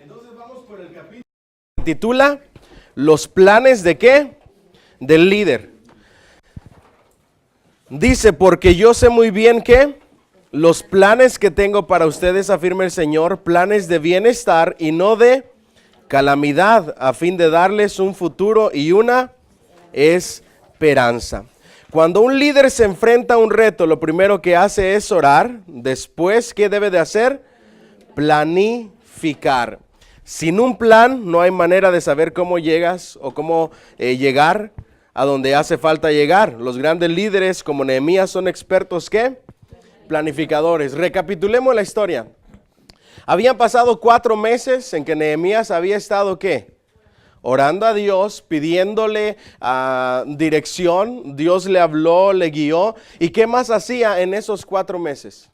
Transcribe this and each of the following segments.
Entonces vamos por el capítulo que titula ¿Los planes de qué? Del líder. Dice, porque yo sé muy bien que los planes que tengo para ustedes, afirma el Señor, planes de bienestar y no de calamidad, a fin de darles un futuro y una esperanza. Cuando un líder se enfrenta a un reto, lo primero que hace es orar. Después, ¿qué debe de hacer? Planificar. Sin un plan no hay manera de saber cómo llegas o cómo llegar a donde hace falta llegar. Los grandes líderes como Nehemías son expertos, ¿qué? Planificadores. Recapitulemos la historia. Habían pasado 4 meses en que Nehemías había estado, ¿qué? Orando a Dios, pidiéndole dirección. Dios le habló, le guió. ¿Y qué más hacía en esos 4 meses?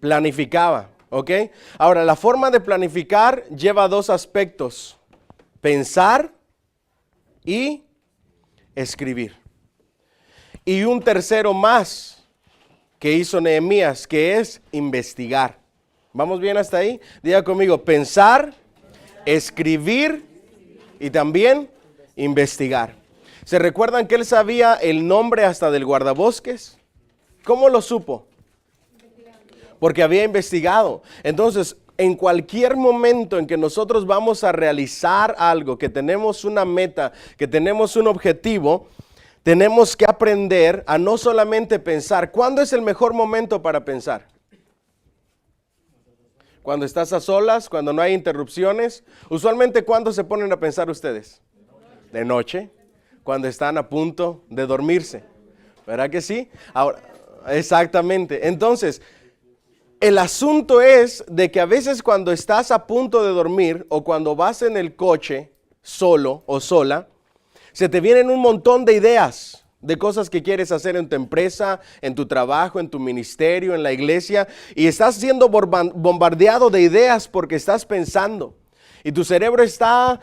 Planificaba, ¿ok? Ahora, la forma de planificar lleva 2 aspectos. Pensar y escribir. Y un tercero más que hizo Nehemías, que es investigar. ¿Vamos bien hasta ahí? Diga conmigo, pensar, escribir y también investigar. ¿Se recuerdan que él sabía el nombre hasta del guardabosques? ¿Cómo lo supo? Porque había investigado. Entonces, en cualquier momento en que nosotros vamos a realizar algo, que tenemos una meta, que tenemos un objetivo, tenemos que aprender a no solamente pensar. ¿Cuándo es el mejor momento para pensar? Cuando estás a solas, cuando no hay interrupciones. Usualmente, ¿cuándo se ponen a pensar ustedes? De noche, cuando están a punto de dormirse. ¿Verdad que sí? Ahora, exactamente. Entonces, el asunto es de que a veces cuando estás a punto de dormir o cuando vas en el coche solo o sola, se te vienen un montón de ideas de cosas que quieres hacer en tu empresa, en tu trabajo, en tu ministerio, en la iglesia, y estás siendo bombardeado de ideas porque estás pensando. Y tu cerebro está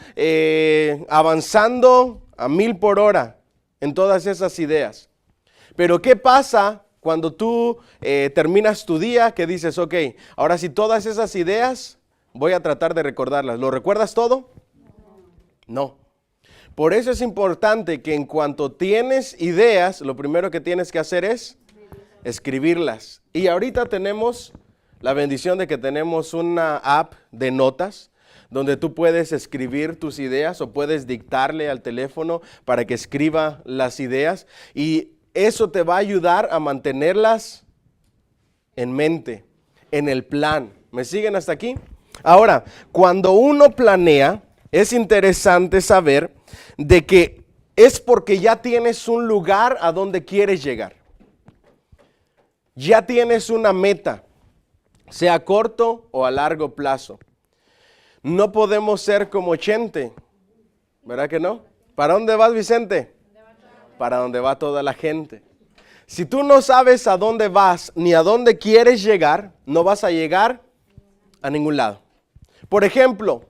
avanzando a 1000 por hora en todas esas ideas. Pero ¿qué pasa cuando tú terminas tu día que dices, ok, ahora sí todas esas ideas voy a tratar de recordarlas? ¿Lo recuerdas todo? No. Por eso es importante que en cuanto tienes ideas, lo primero que tienes que hacer es escribirlas. Y ahorita tenemos la bendición de que tenemos una app de notas donde tú puedes escribir tus ideas o puedes dictarle al teléfono para que escriba las ideas. Y eso te va a ayudar a mantenerlas en mente, en el plan. ¿Me siguen hasta aquí? Ahora, cuando uno planea, es interesante saber de que es porque ya tienes un lugar a donde quieres llegar. Ya tienes una meta, sea a corto o a largo plazo. No podemos ser como Chente, ¿verdad que no? ¿Para dónde vas, Vicente? Para donde va toda la gente. Si tú no sabes a dónde vas ni a dónde quieres llegar, no vas a llegar a ningún lado. Por ejemplo,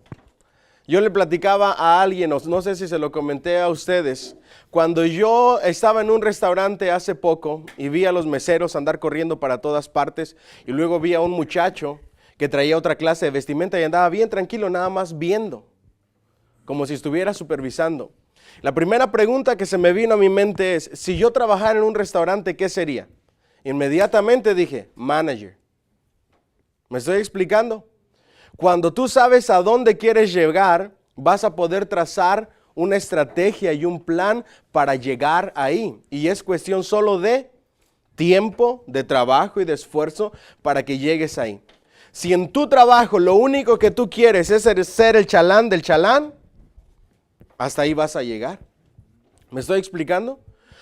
yo le platicaba a alguien, no sé si se lo comenté a ustedes, cuando yo estaba en un restaurante hace poco y vi a los meseros andar corriendo para todas partes y luego vi a un muchacho que traía otra clase de vestimenta y andaba bien tranquilo, nada más viendo, como si estuviera supervisando. La primera pregunta que se me vino a mi mente es, si yo trabajara en un restaurante, ¿qué sería? Inmediatamente dije, manager. ¿Me estoy explicando? Cuando tú sabes a dónde quieres llegar, vas a poder trazar una estrategia y un plan para llegar ahí. Y es cuestión solo de tiempo, de trabajo y de esfuerzo para que llegues ahí. Si en tu trabajo lo único que tú quieres es ser el chalán del chalán, hasta ahí vas a llegar. ¿Me estoy explicando?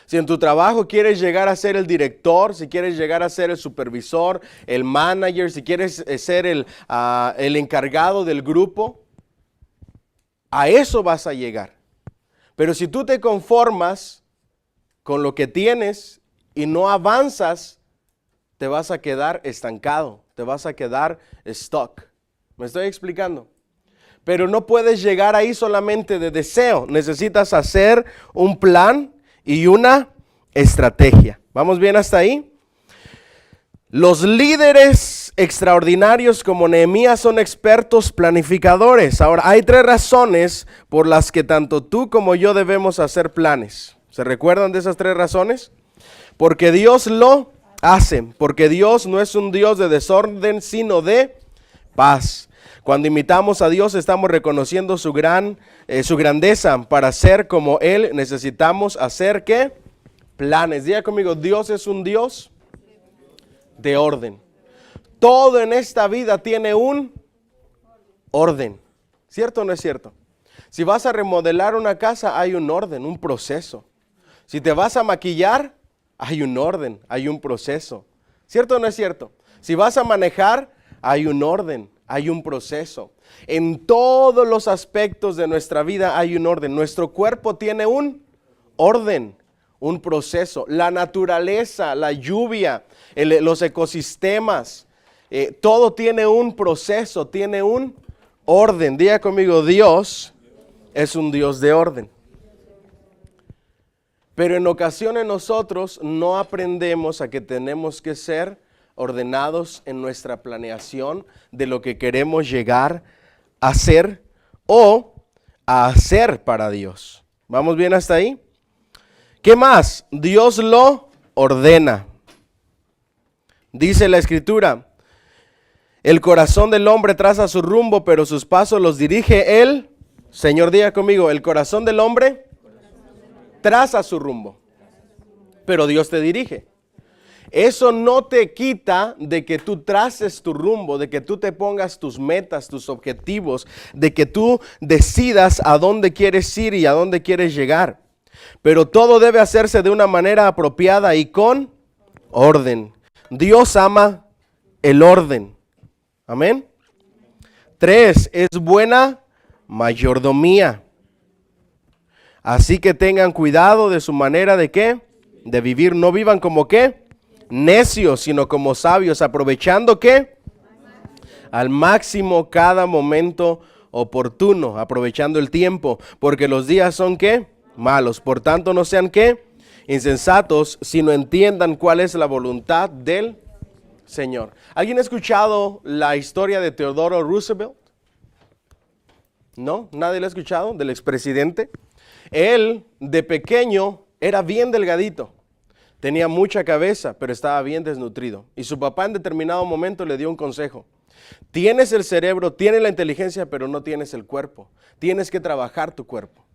Si en tu trabajo quieres llegar a ser el director, si quieres llegar a ser el supervisor, el manager, si quieres ser el encargado del grupo, a eso vas a llegar. Pero si tú te conformas con lo que tienes y no avanzas, te vas a quedar estancado, te vas a quedar stuck. ¿Me estoy explicando? Pero no puedes llegar ahí solamente de deseo, necesitas hacer un plan y una estrategia. ¿Vamos bien hasta ahí? Los líderes extraordinarios como Nehemías son expertos planificadores. Ahora, hay 3 razones por las que tanto tú como yo debemos hacer planes. ¿Se recuerdan de esas 3 razones? Porque Dios lo hace, porque Dios no es un Dios de desorden, sino de paz. Cuando imitamos a Dios estamos reconociendo su grandeza. Para ser como Él necesitamos hacer ¿qué? Planes. Diga conmigo, Dios es un Dios de orden. Todo en esta vida tiene un orden. ¿Cierto o no es cierto? Si vas a remodelar una casa, hay un orden, un proceso. Si te vas a maquillar, hay un orden, hay un proceso. ¿Cierto o no es cierto? Si vas a manejar, hay un orden, hay un proceso. En todos los aspectos de nuestra vida hay un orden. Nuestro cuerpo tiene un orden, un proceso. La naturaleza, la lluvia, los ecosistemas, todo tiene un proceso, tiene un orden. Diga conmigo, Dios es un Dios de orden. Pero en ocasiones nosotros no aprendemos a que tenemos que ser ordenados en nuestra planeación de lo que queremos llegar a ser o a hacer para Dios. ¿Vamos bien hasta ahí? ¿Qué más? Dios lo ordena. Dice la Escritura, el corazón del hombre traza su rumbo, pero sus pasos los dirige el Señor. Diga conmigo, el corazón del hombre traza su rumbo, pero Dios te dirige. Eso no te quita de que tú traces tu rumbo, de que tú te pongas tus metas, tus objetivos, de que tú decidas a dónde quieres ir y a dónde quieres llegar. Pero todo debe hacerse de una manera apropiada y con orden. Dios ama el orden. Amén. 3, es buena mayordomía. Así que tengan cuidado de su manera de ¿qué? De vivir. No vivan como ¿qué? Necios, sino como sabios, aprovechando ¿qué? Al máximo cada momento oportuno, aprovechando el tiempo, porque los días son ¿qué? Malos. Por tanto, no sean ¿qué? Insensatos, sino entiendan cuál es la voluntad del Señor. ¿Alguien ha escuchado la historia de Theodore Roosevelt? ¿No? ¿Nadie la ha escuchado? Del expresidente. Él, de pequeño, era bien delgadito. Tenía mucha cabeza, pero estaba bien desnutrido. Y su papá en determinado momento le dio un consejo. Tienes el cerebro, tienes la inteligencia, pero no tienes el cuerpo. Tienes que trabajar tu cuerpo.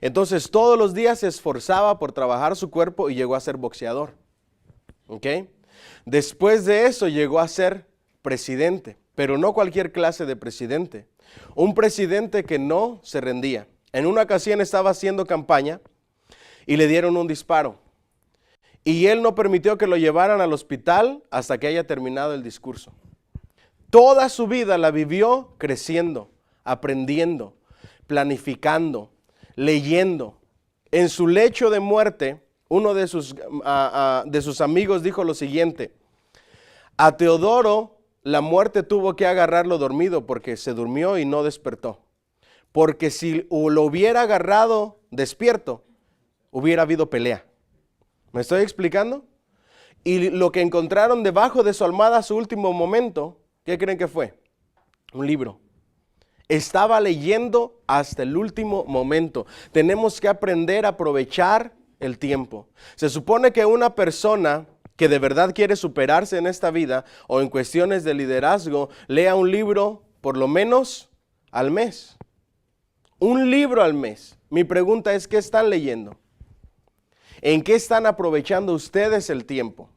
Entonces, todos los días se esforzaba por trabajar su cuerpo y llegó a ser boxeador. ¿Ok? Después de eso llegó a ser presidente, pero no cualquier clase de presidente. Un presidente que no se rendía. En una ocasión estaba haciendo campaña y le dieron un disparo. Y él no permitió que lo llevaran al hospital hasta que haya terminado el discurso. Toda su vida la vivió creciendo, aprendiendo, planificando, leyendo. En su lecho de muerte, uno de sus amigos dijo lo siguiente: a Teodoro la muerte tuvo que agarrarlo dormido porque se durmió y no despertó. Porque si lo hubiera agarrado despierto, hubiera habido pelea. ¿Me estoy explicando? Y lo que encontraron debajo de su almohada a su último momento, ¿qué creen que fue? Un libro. Estaba leyendo hasta el último momento. Tenemos que aprender a aprovechar el tiempo. Se supone que una persona que de verdad quiere superarse en esta vida o en cuestiones de liderazgo, lea un libro por lo menos al mes. Un libro al mes. Mi pregunta es, ¿qué están leyendo? ¿En qué están aprovechando ustedes el tiempo?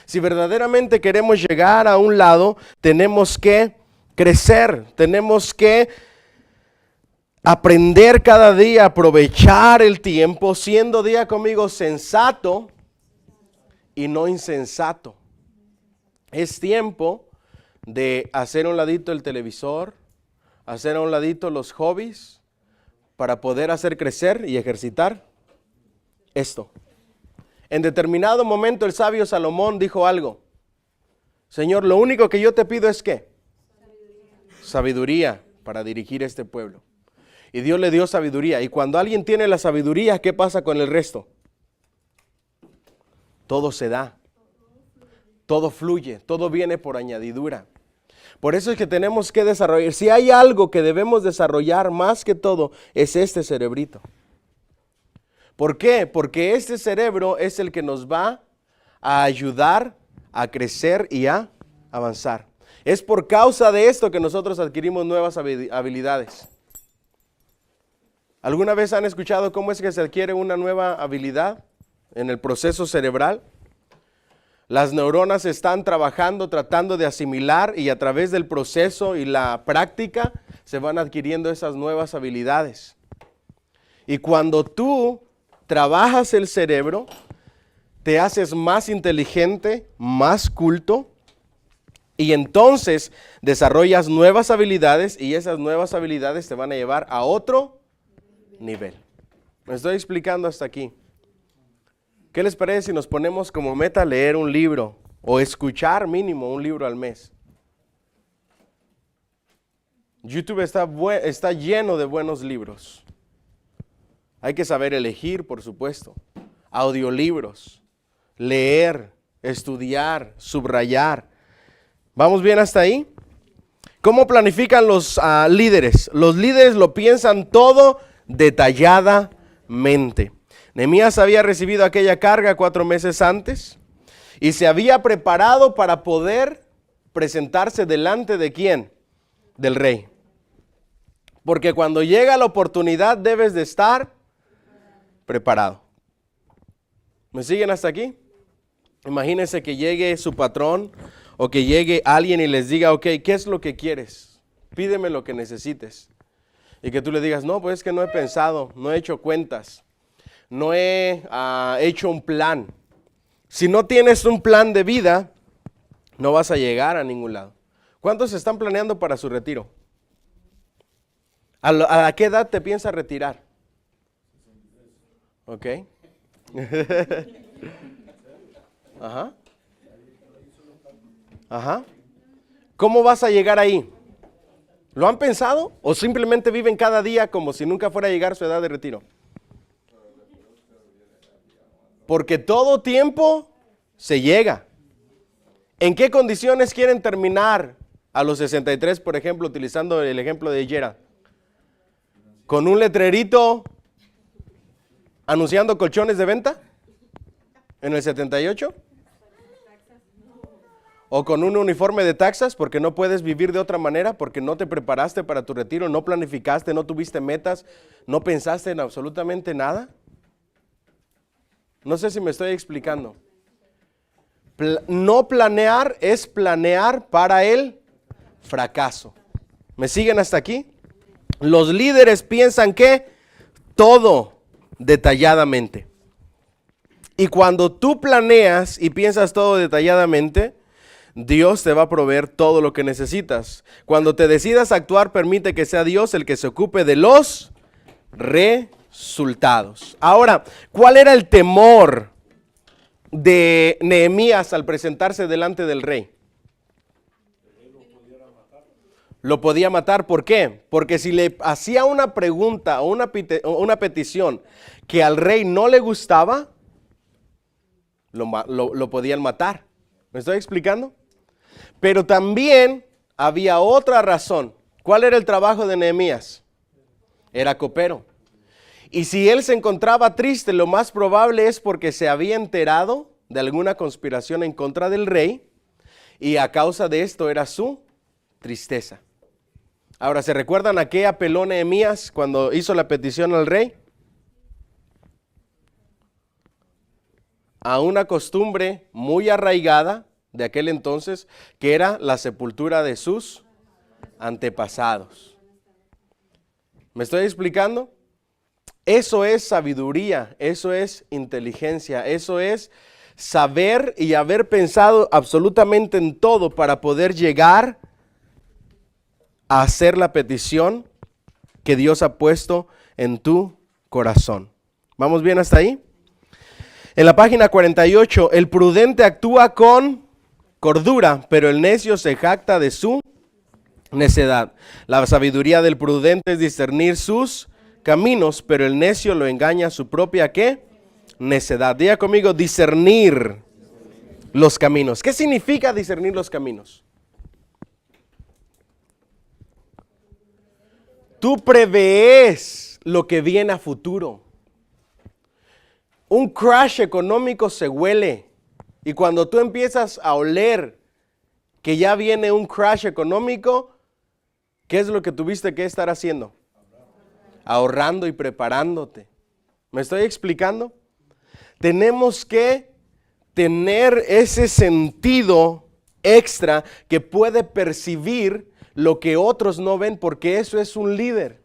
Si verdaderamente queremos llegar a un lado, tenemos que crecer, tenemos que aprender cada día a aprovechar el tiempo, siendo, día conmigo, sensato y no insensato. Es tiempo de hacer a un ladito el televisor, hacer a un ladito los hobbies, para poder hacer crecer y ejercitar esto. En determinado momento el sabio Salomón dijo algo: Señor, lo único que yo te pido es ¿qué? Sabiduría para dirigir este pueblo. Y Dios le dio sabiduría. Y cuando alguien tiene la sabiduría, ¿qué pasa con el resto? Todo se da. todo fluye, todo viene por añadidura. Por eso es que tenemos que desarrollar, si hay algo que debemos desarrollar más que todo, es este cerebrito. ¿Por qué? Porque este cerebro es el que nos va a ayudar a crecer y a avanzar. Es por causa de esto que nosotros adquirimos nuevas habilidades. ¿Alguna vez han escuchado cómo es que se adquiere una nueva habilidad en el proceso cerebral? Las neuronas están trabajando, tratando de asimilar, y a través del proceso y la práctica se van adquiriendo esas nuevas habilidades. Y cuando tú trabajas el cerebro, te haces más inteligente, más culto, y entonces desarrollas nuevas habilidades, y esas nuevas habilidades te van a llevar a otro nivel. Me estoy explicando hasta aquí. ¿Qué les parece si nos ponemos como meta leer un libro o escuchar mínimo un libro al mes? YouTube está lleno de buenos libros. Hay que saber elegir, por supuesto. Audiolibros, leer, estudiar, subrayar. ¿Vamos bien hasta ahí? ¿Cómo planifican los líderes? Los líderes lo piensan todo detalladamente. Nehemías había recibido aquella carga 4 meses antes y se había preparado para poder presentarse delante de ¿quién? Del rey. Porque cuando llega la oportunidad debes de estar preparado. ¿Me siguen hasta aquí? Imagínense que llegue su patrón o que llegue alguien y les diga, ok, ¿qué es lo que quieres? Pídeme lo que necesites. Y que tú le digas, no, pues es que no he pensado, no he hecho cuentas, no he hecho un plan. Si no tienes un plan de vida, no vas a llegar a ningún lado. ¿Cuántos están planeando para su retiro? ¿A qué edad te piensas retirar? Ok. Ajá. Ajá. ¿Cómo vas a llegar ahí? ¿Lo han pensado? ¿O simplemente viven cada día como si nunca fuera a llegar su edad de retiro? Porque todo tiempo se llega. ¿En qué condiciones quieren terminar a los 63, por ejemplo, utilizando el ejemplo de Yera? ¿Con un letrerito anunciando colchones de venta en el 78? ¿O con un uniforme de taxas porque no puedes vivir de otra manera, porque no te preparaste para tu retiro, no planificaste, no tuviste metas, no pensaste en absolutamente nada? No sé si me estoy explicando. No planear es planear para el fracaso. ¿Me siguen hasta aquí? Los líderes piensan que todo detalladamente. Y cuando tú planeas y piensas todo detalladamente, Dios te va a proveer todo lo que necesitas. Cuando te decidas actuar, permite que sea Dios el que se ocupe de los resultados. Ahora, ¿cuál era el temor de Nehemías al presentarse delante del rey? Lo podía matar. ¿Por qué? Porque si le hacía una pregunta o una petición que al rey no le gustaba, lo podían matar. ¿Me estoy explicando? Pero también había otra razón. ¿Cuál era el trabajo de Nehemías? Era copero. Y si él se encontraba triste, lo más probable es porque se había enterado de alguna conspiración en contra del rey, y a causa de esto era su tristeza. Ahora, ¿se recuerdan a qué apeló Nehemías cuando hizo la petición al rey? A una costumbre muy arraigada de aquel entonces, que era la sepultura de sus antepasados. ¿Me estoy explicando? Eso es sabiduría, eso es inteligencia, eso es saber y haber pensado absolutamente en todo para poder llegar a hacer la petición que Dios ha puesto en tu corazón. ¿Vamos bien hasta ahí? En la página 48, el prudente actúa con cordura, pero el necio se jacta de su necedad. La sabiduría del prudente es discernir sus caminos, pero el necio lo engaña a su propia ¿qué? Necedad. Diga conmigo, discernir los caminos. ¿Qué significa discernir los caminos? Tú prevés lo que viene a futuro. Un crash económico se huele. Y cuando tú empiezas a oler que ya viene un crash económico, ¿qué es lo que tuviste que estar haciendo? Ahorrando y preparándote. ¿Me estoy explicando? Tenemos que tener ese sentido extra que puede percibir lo que otros no ven, porque eso es un líder.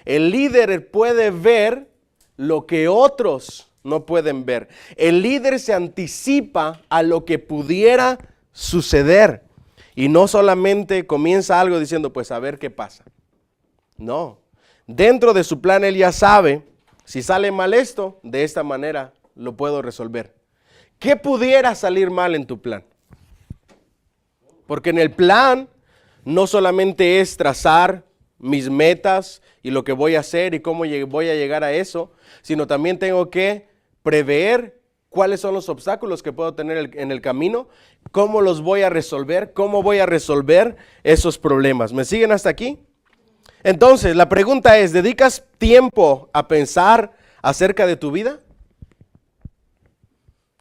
El líder puede ver lo que otros no pueden ver. El líder se anticipa a lo que pudiera suceder y no solamente comienza algo diciendo, pues a ver qué pasa. No, dentro de su plan él ya sabe, si sale mal esto, de esta manera lo puedo resolver. ¿Qué pudiera salir mal en tu plan? Porque en el plan no solamente es trazar mis metas y lo que voy a hacer y cómo voy a llegar a eso, sino también tengo que prever cuáles son los obstáculos que puedo tener en el camino, cómo los voy a resolver, cómo voy a resolver esos problemas. ¿Me siguen hasta aquí? Entonces, la pregunta es, ¿dedicas tiempo a pensar acerca de tu vida?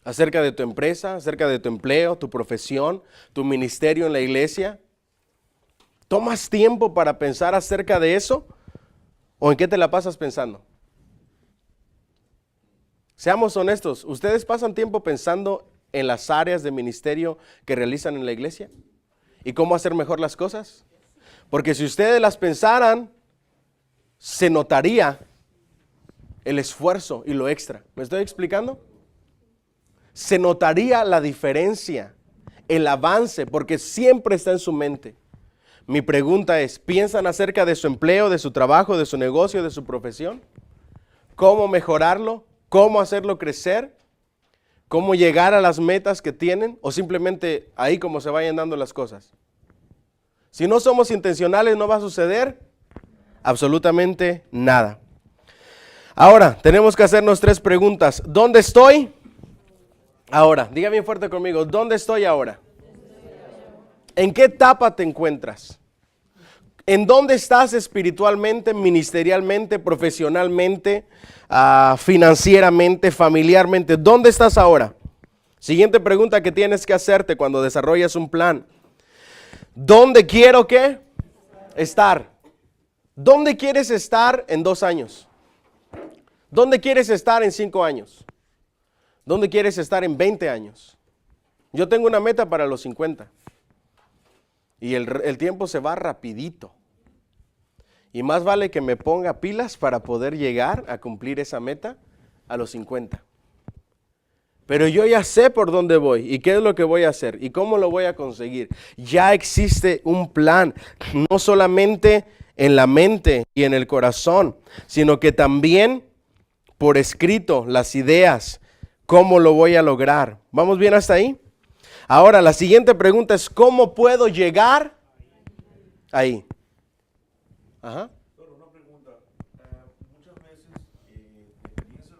Acerca de tu empresa, acerca de tu empleo, tu profesión, tu ministerio en la iglesia. ¿Tomas tiempo para pensar acerca de eso? ¿O en qué te la pasas pensando? Seamos honestos, ¿ustedes pasan tiempo pensando en las áreas de ministerio que realizan en la iglesia? ¿Y cómo hacer mejor las cosas? Porque si ustedes las pensaran, se notaría el esfuerzo y lo extra. ¿Me estoy explicando? Se notaría la diferencia, el avance, porque siempre está en su mente. Mi pregunta es, ¿piensan acerca de su empleo, de su trabajo, de su negocio, de su profesión? ¿Cómo mejorarlo? ¿Cómo hacerlo crecer? ¿Cómo llegar a las metas que tienen? ¿O simplemente ahí como se vayan dando las cosas? Si no somos intencionales, no va a suceder absolutamente nada. Ahora, tenemos que hacernos 3 preguntas. ¿Dónde estoy ahora? Diga bien fuerte conmigo, ¿dónde estoy ahora? ¿En qué etapa te encuentras? ¿En dónde estás espiritualmente, ministerialmente, profesionalmente, financieramente, familiarmente? ¿Dónde estás ahora? Siguiente pregunta que tienes que hacerte cuando desarrollas un plan. ¿Dónde quiero qué? Estar. ¿Dónde quieres estar en 2 años? ¿Dónde quieres estar en 5 años? ¿Dónde quieres estar en 20 años? Yo tengo una meta para los 50. Y el tiempo se va rapidito. Y más vale que me ponga pilas para poder llegar a cumplir esa meta a los 50. Pero yo ya sé por dónde voy y qué es lo que voy a hacer y cómo lo voy a conseguir. Ya existe un plan, no solamente en la mente y en el corazón, sino que también por escrito, las ideas, cómo lo voy a lograr. ¿Vamos bien hasta ahí? Ahora, la siguiente pregunta es, ¿cómo puedo llegar ahí? Ajá. Pero una pregunta, muchas veces, experiencia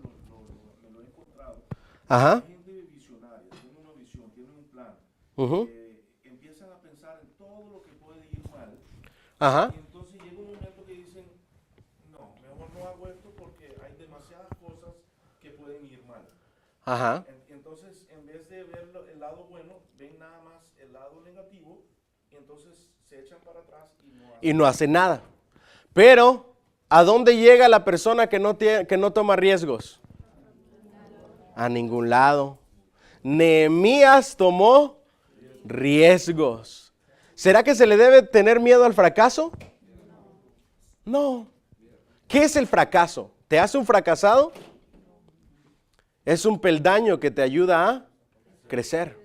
me lo he encontrado. Ajá. Hay gente visionaria, tiene una visión, tiene un plan. Uh-huh. Empiezan a pensar en todo lo que puede ir mal. Ajá. Y entonces llega un momento que dicen, no, mejor no hago esto porque hay demasiadas cosas que pueden ir mal. Ajá. Entonces, en vez de ver el lado bueno, ven nada más el lado negativo y entonces se echan para atrás y no hace nada. Pero, ¿a dónde llega la persona que no toma riesgos? A ningún lado. Nehemías tomó riesgos. ¿Será que se le debe tener miedo al fracaso? No. ¿Qué es el fracaso? ¿Te hace un fracasado? Es un peldaño que te ayuda a crecer.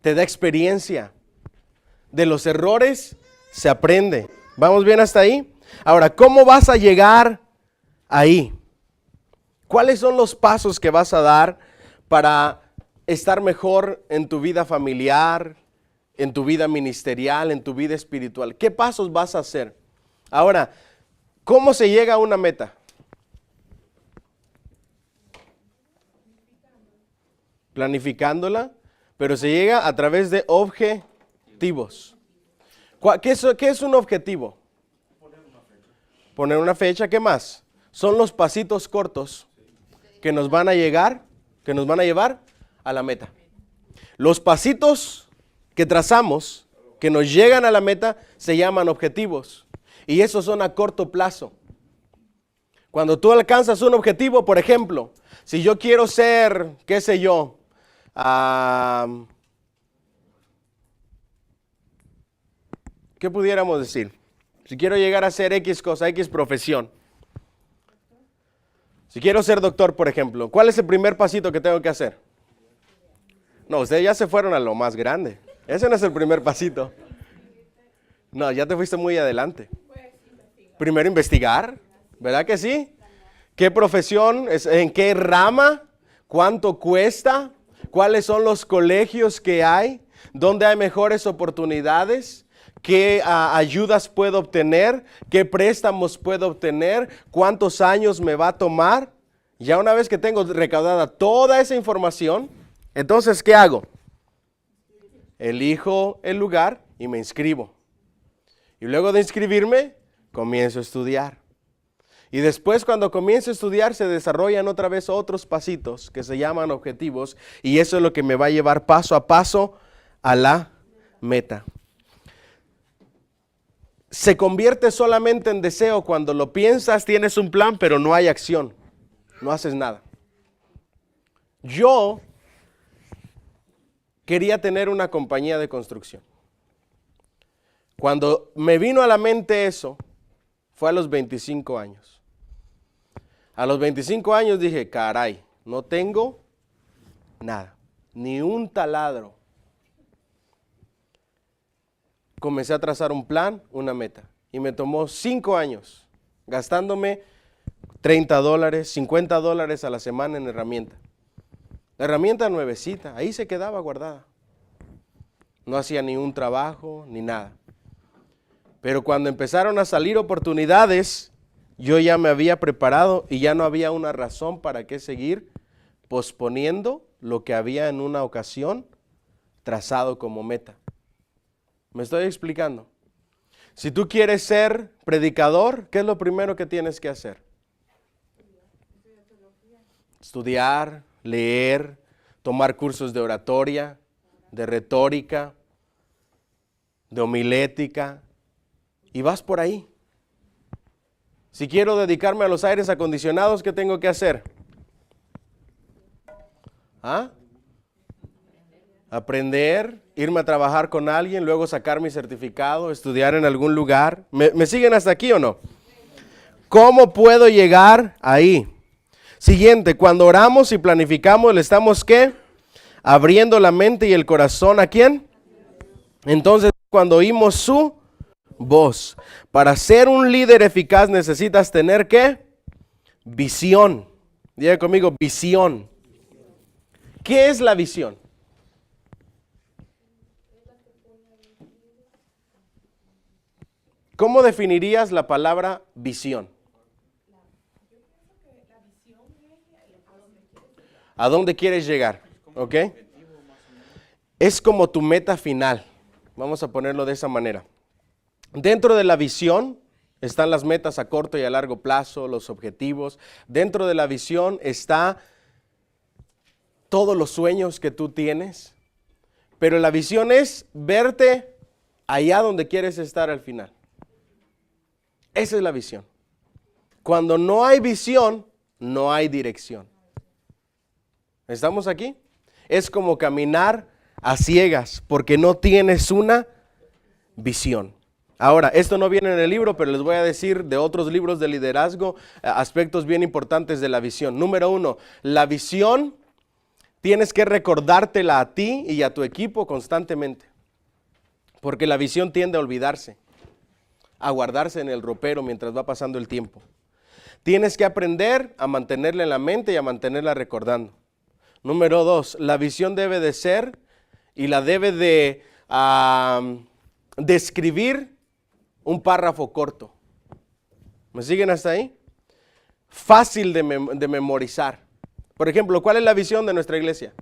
Te da experiencia. De los errores se aprende. ¿Vamos bien hasta ahí? Ahora, ¿cómo vas a llegar ahí? ¿Cuáles son los pasos que vas a dar para estar mejor en tu vida familiar, en tu vida ministerial, en tu vida espiritual? ¿Qué pasos vas a hacer? Ahora, ¿cómo se llega a una meta? planificándola, pero se llega a través de objetivos. ¿Qué es un objetivo? Poner una fecha. ¿Qué más? Son los pasitos cortos que nos van a llevar a la meta. Los pasitos que trazamos, que nos llegan a la meta, se llaman objetivos. Y esos son a corto plazo. Cuando tú alcanzas un objetivo, por ejemplo, si yo quiero ser, qué sé yo, ¿qué pudiéramos decir? Si quiero llegar a ser X cosa, X profesión. Si quiero ser doctor, por ejemplo, ¿cuál es el primer pasito que tengo que hacer? No, ustedes ya se fueron a lo más grande. Ese no es el primer pasito. No, ya te fuiste muy adelante. Primero investigar, ¿verdad que sí? ¿Qué profesión? ¿En qué rama? ¿Cuánto cuesta? ¿Cuáles son los colegios que hay? ¿Dónde hay mejores oportunidades? ¿Qué ayudas puedo obtener? ¿Qué préstamos puedo obtener? ¿Cuántos años me va a tomar? Ya una vez que tengo recaudada toda esa información, entonces, ¿qué hago? Elijo el lugar y me inscribo. Y luego de inscribirme, comienzo a estudiar. Y después, cuando comienzo a estudiar, se desarrollan otra vez otros pasitos que se llaman objetivos. Y eso es lo que me va a llevar paso a paso a la meta. Se convierte solamente en deseo cuando lo piensas, tienes un plan, pero no hay acción. No haces nada. Yo quería tener una compañía de construcción. Cuando me vino a la mente eso, fue a los 25 años. A los 25 años dije, caray, no tengo nada, ni un taladro. Comencé a trazar un plan, una meta. Y me tomó 5 años, gastándome $30, $50 a la semana en herramienta. La herramienta nuevecita, ahí se quedaba guardada. No hacía ni un trabajo, ni nada. Pero cuando empezaron a salir oportunidades, yo ya me había preparado y ya no había una razón para qué seguir posponiendo lo que había en una ocasión trazado como meta. ¿Me estoy explicando? Si tú quieres ser predicador, ¿qué es lo primero que tienes que hacer? Estudiar, leer, tomar cursos de oratoria, de retórica, de homilética, y vas por ahí. Si quiero dedicarme a los aires acondicionados, ¿qué tengo que hacer? Aprender, irme a trabajar con alguien, luego sacar mi certificado, estudiar en algún lugar. ¿Me siguen hasta aquí o no? ¿Cómo puedo llegar ahí? Siguiente, cuando oramos y planificamos, ¿le estamos qué? Abriendo la mente y el corazón, ¿a quién? Entonces, cuando oímos su voz. Para ser un líder eficaz necesitas tener ¿qué? Visión. Diga conmigo, visión. ¿Qué es la visión? ¿Cómo definirías la palabra visión? ¿A dónde quieres llegar? ¿Ok? Es como tu meta final. Vamos a ponerlo de esa manera. Dentro de la visión están las metas a corto y a largo plazo, los objetivos. Dentro de la visión está todos los sueños que tú tienes. Pero la visión es verte allá donde quieres estar al final. Esa es la visión. Cuando no hay visión, no hay dirección. ¿Estamos aquí? Es como caminar a ciegas porque no tienes una visión. Ahora, esto no viene en el libro, pero les voy a decir de otros libros de liderazgo aspectos bien importantes de la visión. Número 1, la visión tienes que recordártela a ti y a tu equipo constantemente. Porque la visión tiende a olvidarse, a guardarse en el ropero mientras va pasando el tiempo. Tienes que aprender a mantenerla en la mente y a mantenerla recordando. Número 2, la visión debe de ser y la debe de describir un párrafo corto. ¿Me siguen hasta ahí? Fácil de memorizar. Por ejemplo, ¿cuál es la visión de nuestra iglesia?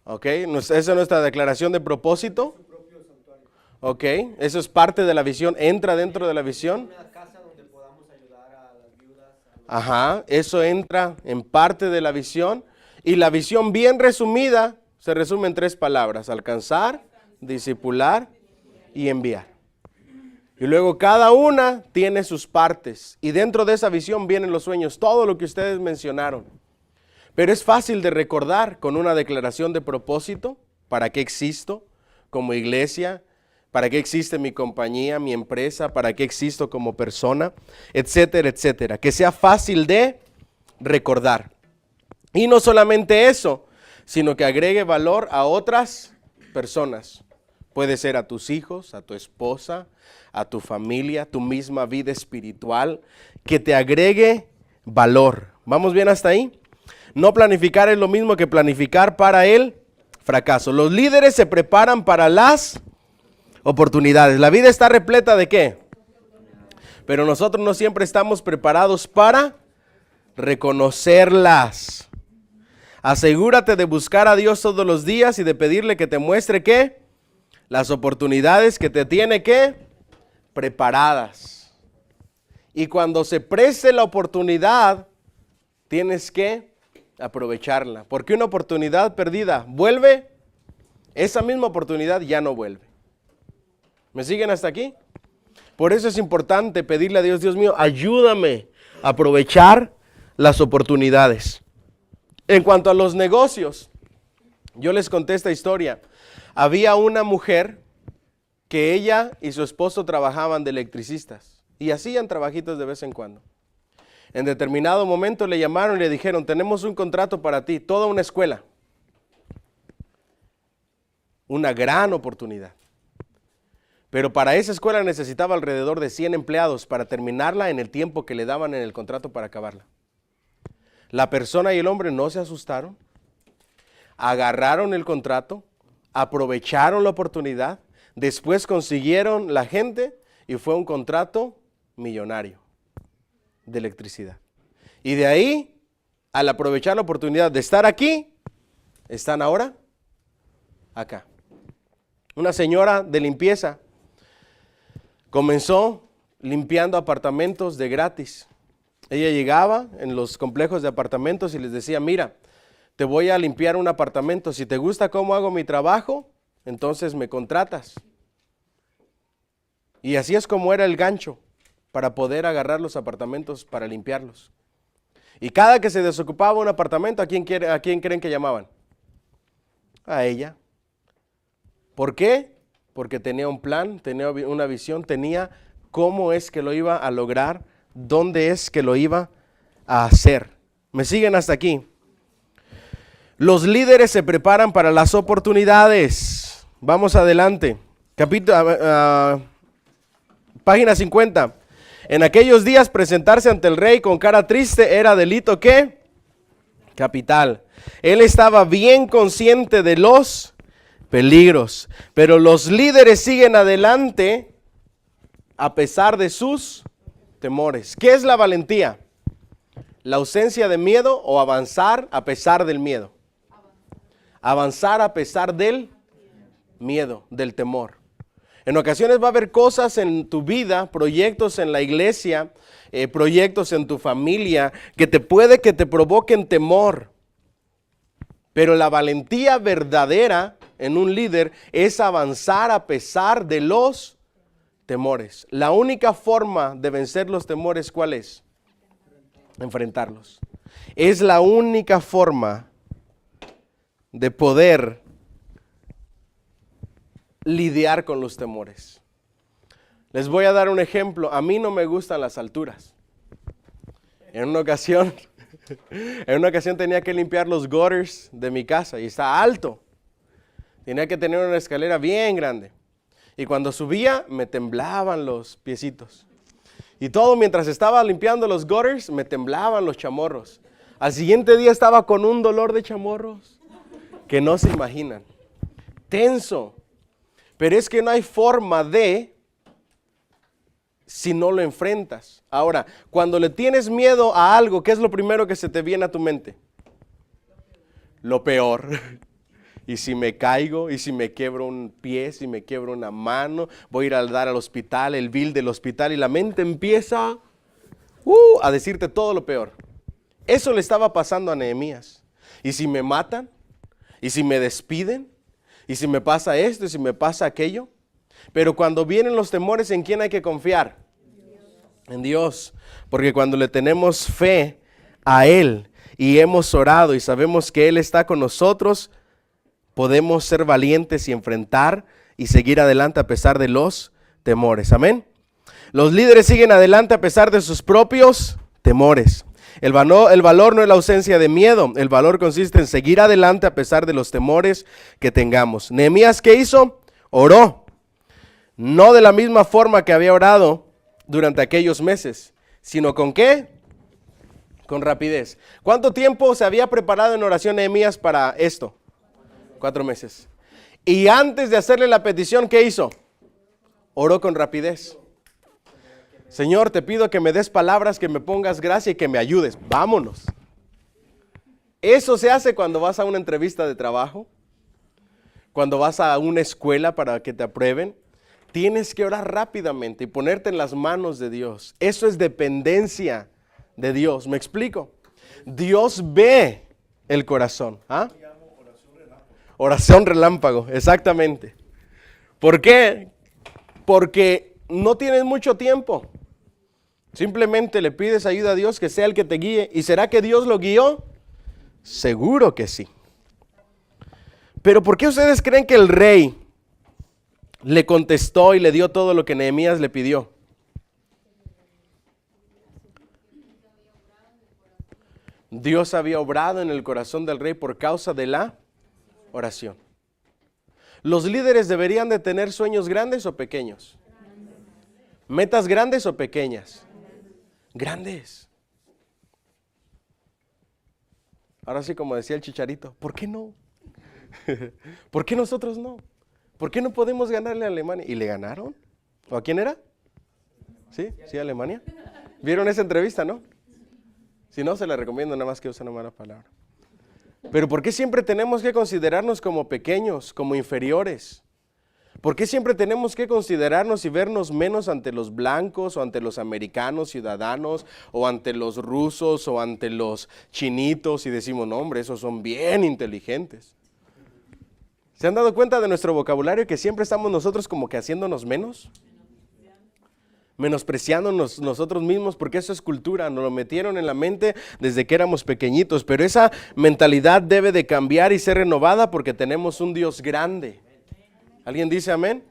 ¿Ok? Esa es nuestra declaración de propósito. ¿Ok? Eso es parte de la visión. Entra dentro de la visión. Una casa donde podamos ayudar a las viudas. Ajá, eso entra en parte de la visión. Y la visión bien resumida se resume en 3 palabras: alcanzar, discipular y enviar. Y luego cada una tiene sus partes. Y dentro de esa visión vienen los sueños, todo lo que ustedes mencionaron. Pero es fácil de recordar con una declaración de propósito. ¿Para qué existo como iglesia? ¿Para qué existe mi compañía, mi empresa? ¿Para qué existo como persona? Etcétera, etcétera. Que sea fácil de recordar. Y no solamente eso, sino que agregue valor a otras personas. Puede ser a tus hijos, a tu esposa, a tu familia, tu misma vida espiritual. Que te agregue valor. ¿Vamos bien hasta ahí? No planificar es lo mismo que planificar para el fracaso. Los líderes se preparan para las oportunidades. La vida está repleta ¿de qué? Pero nosotros no siempre estamos preparados para reconocerlas. Asegúrate de buscar a Dios todos los días y de pedirle que te muestre ¿qué? Las oportunidades que te tiene ¿qué? Preparadas. Y cuando se preste la oportunidad, tienes que aprovecharla. Porque una oportunidad perdida vuelve, esa misma oportunidad ya no vuelve. ¿Me siguen hasta aquí? Por eso es importante pedirle a Dios, Dios mío, ayúdame a aprovechar las oportunidades. En cuanto a los negocios, yo les conté esta historia. Había una mujer que ella y su esposo trabajaban de electricistas y hacían trabajitos de vez en cuando. En determinado momento le llamaron y le dijeron, tenemos un contrato para ti, toda una escuela. Una gran oportunidad. Pero para esa escuela necesitaba alrededor de 100 empleados para terminarla en el tiempo que le daban en el contrato para acabarla. La persona y el hombre no se asustaron, agarraron el contrato, aprovecharon la oportunidad, después consiguieron la gente y fue un contrato millonario de electricidad. Y de ahí, al aprovechar la oportunidad de estar aquí, están ahora acá. Una señora de limpieza comenzó limpiando apartamentos de gratis. Ella llegaba en los complejos de apartamentos y les decía, mira, te voy a limpiar un apartamento. Si te gusta cómo hago mi trabajo, entonces me contratas. Y así es como era el gancho para poder agarrar los apartamentos para limpiarlos. Y cada que se desocupaba un apartamento, ¿a quién creen que llamaban? A ella. ¿Por qué? Porque tenía un plan, tenía una visión, tenía cómo es que lo iba a lograr, dónde es que lo iba a hacer. ¿Me siguen hasta aquí? Los líderes se preparan para las oportunidades. Vamos adelante. Página 50. En aquellos días presentarse ante el rey con cara triste era delito ¿qué? Capital. Él estaba bien consciente de los peligros, pero los líderes siguen adelante a pesar de sus temores. ¿Qué es la valentía? ¿La ausencia de miedo o avanzar a pesar del miedo? Avanzar a pesar del miedo, del temor. En ocasiones va a haber cosas en tu vida, proyectos en la iglesia, proyectos en tu familia, que te provoquen temor. Pero la valentía verdadera en un líder es avanzar a pesar de los temores. La única forma de vencer los temores, ¿cuál es? Enfrentarlos. Es la única forma de poder lidiar con los temores. Les voy a dar un ejemplo. A mí no me gustan las alturas. En una ocasión tenía que limpiar los gutters de mi casa y está alto. Tenía que tener una escalera bien grande. Y cuando subía me temblaban los piecitos. Y todo mientras estaba limpiando los gutters me temblaban los chamorros. Al siguiente día estaba con un dolor de chamorros que no se imaginan. Tenso. Pero es que no hay forma de si no lo enfrentas. Ahora, cuando le tienes miedo a algo, ¿qué es lo primero que se te viene a tu mente? Lo peor. ¿Y si me caigo? ¿Y si me quiebro un pie? ¿Si me quiebro una mano? Voy a ir a dar al hospital, el bill del hospital, y la mente empieza a decirte todo lo peor. Eso le estaba pasando a Nehemías. ¿Y si me matan? ¿Y si me despiden? ¿Y si me pasa esto? ¿Y si me pasa aquello? Pero cuando vienen los temores, ¿en quién hay que confiar? En Dios. Porque cuando le tenemos fe a Él y hemos orado y sabemos que Él está con nosotros, podemos ser valientes y enfrentar y seguir adelante a pesar de los temores. Amén. Los líderes siguen adelante a pesar de sus propios temores. El valor no es la ausencia de miedo. El valor consiste en seguir adelante a pesar de los temores que tengamos. Nehemías, ¿qué hizo? Oró. No de la misma forma que había orado durante aquellos meses, sino ¿con qué? Con rapidez. ¿Cuánto tiempo se había preparado en oración Nehemías para esto? 4 meses. Y antes de hacerle la petición, ¿qué hizo? Oró con rapidez. Señor, te pido que me des palabras, que me pongas gracia y que me ayudes. Vámonos. Eso se hace cuando vas a una entrevista de trabajo, cuando vas a una escuela para que te aprueben. Tienes que orar rápidamente y ponerte en las manos de Dios. Eso es dependencia de Dios. ¿Me explico? Dios ve el corazón. ¿Ah? Oración relámpago, exactamente. ¿Por qué? Porque no tienes mucho tiempo. Simplemente le pides ayuda a Dios, que sea el que te guíe. ¿Y será que Dios lo guió? Seguro que sí. Pero ¿por qué ustedes creen que el rey le contestó y le dio todo lo que Nehemías le pidió? Dios había obrado en el corazón del rey por causa de la oración. ¿Los líderes deberían de tener sueños grandes o pequeños? ¿Metas grandes o pequeñas? Grandes. Ahora sí, como decía el Chicharito, ¿por qué no? ¿Por qué nosotros no? ¿Por qué no podemos ganarle a Alemania? ¿Y le ganaron? ¿O a quién era? ¿Sí? ¿Sí, Alemania? ¿Vieron esa entrevista, no? Si no, se la recomiendo, nada más que usen una mala palabra. Pero ¿por qué siempre tenemos que considerarnos como pequeños, como inferiores? ¿Por qué siempre tenemos que considerarnos y vernos menos ante los blancos o ante los americanos ciudadanos o ante los rusos o ante los chinitos y decimos, no hombre, esos son bien inteligentes? ¿Se han dado cuenta de nuestro vocabulario que siempre estamos nosotros como que haciéndonos menos? Menospreciándonos nosotros mismos, porque eso es cultura, nos lo metieron en la mente desde que éramos pequeñitos, pero esa mentalidad debe de cambiar y ser renovada porque tenemos un Dios grande. ¿Alguien dice amén?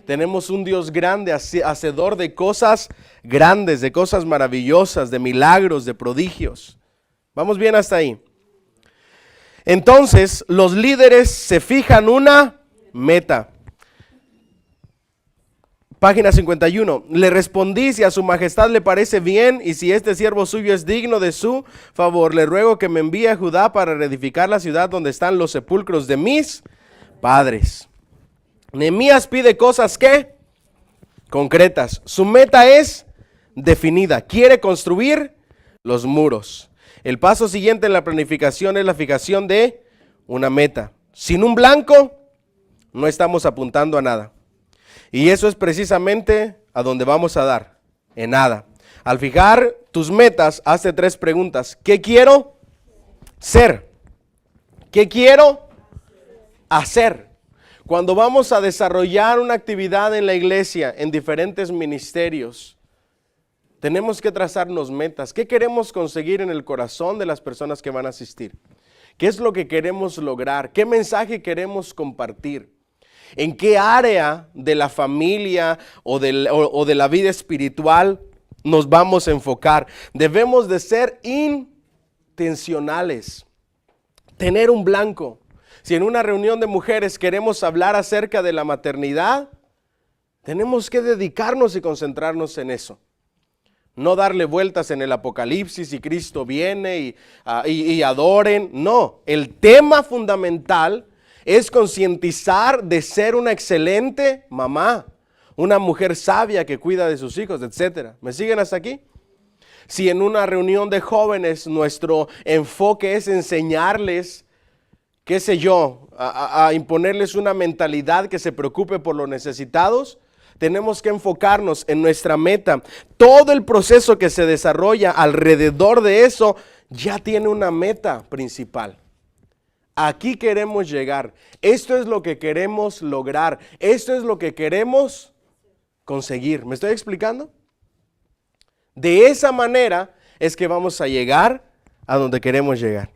Tenemos un Dios grande, hacedor de cosas grandes, de cosas maravillosas, de milagros, de prodigios. ¿Vamos bien hasta ahí? Entonces, los líderes se fijan una meta. Página 51. Le respondí, si a su majestad le parece bien y si este siervo suyo es digno de su favor, le ruego que me envíe a Judá para reedificar la ciudad donde están los sepulcros de mis padres. Nehemías pide cosas que concretas. Su meta es definida. Quiere construir los muros. El paso siguiente en la planificación es la fijación de una meta. Sin un blanco, no estamos apuntando a nada. Y eso es precisamente a donde vamos a dar, en nada. Al fijar tus metas, hazte 3 preguntas. ¿Qué quiero ser? ¿Qué quiero hacer? Cuando vamos a desarrollar una actividad en la iglesia, en diferentes ministerios, tenemos que trazarnos metas. ¿Qué queremos conseguir en el corazón de las personas que van a asistir? ¿Qué es lo que queremos lograr? ¿Qué mensaje queremos compartir? ¿En qué área de la familia o de la vida espiritual nos vamos a enfocar? Debemos de ser intencionales, tener un blanco. Si en una reunión de mujeres queremos hablar acerca de la maternidad, tenemos que dedicarnos y concentrarnos en eso. No darle vueltas en el Apocalipsis y Cristo viene y adoren. No, el tema fundamental es concientizar de ser una excelente mamá, una mujer sabia que cuida de sus hijos, etc. ¿Me siguen hasta aquí? Si en una reunión de jóvenes nuestro enfoque es enseñarles, qué sé yo, a imponerles una mentalidad que se preocupe por los necesitados. Tenemos que enfocarnos en nuestra meta. Todo el proceso que se desarrolla alrededor de eso ya tiene una meta principal. Aquí queremos llegar. Esto es lo que queremos lograr. Esto es lo que queremos conseguir. ¿Me estoy explicando? De esa manera es que vamos a llegar a donde queremos llegar.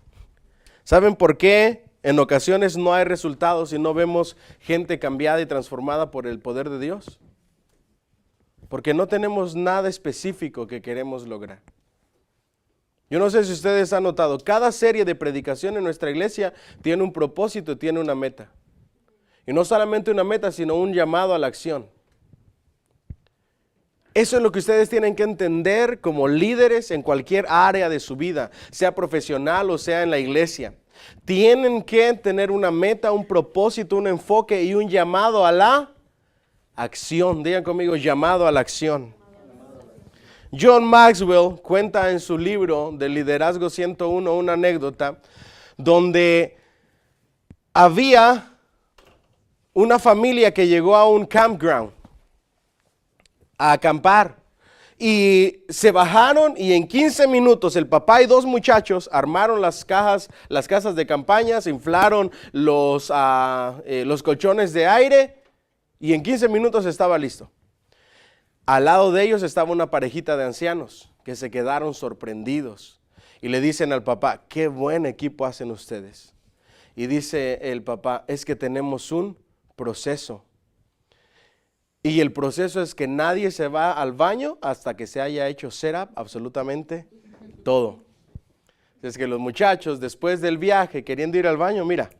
¿Saben por qué en ocasiones no hay resultados y no vemos gente cambiada y transformada por el poder de Dios? Porque no tenemos nada específico que queremos lograr. Yo no sé si ustedes han notado, cada serie de predicación en nuestra iglesia tiene un propósito, tiene una meta. Y no solamente una meta, sino un llamado a la acción. Eso es lo que ustedes tienen que entender como líderes en cualquier área de su vida, sea profesional o sea en la iglesia. Tienen que tener una meta, un propósito, un enfoque y un llamado a la acción. Digan conmigo, llamado a la acción. John Maxwell cuenta en su libro de Liderazgo 101 una anécdota donde había una familia que llegó a un campground a acampar y se bajaron y en 15 minutos el papá y dos muchachos armaron las casas de campaña, se inflaron los colchones de aire y en 15 minutos estaba listo. Al lado de ellos estaba una parejita de ancianos que se quedaron sorprendidos y le dicen al papá, qué buen equipo hacen ustedes. Y dice el papá, es que tenemos un proceso. Y el proceso es que nadie se va al baño hasta que se haya hecho setup absolutamente todo. Es que los muchachos después del viaje queriendo ir al baño, mira,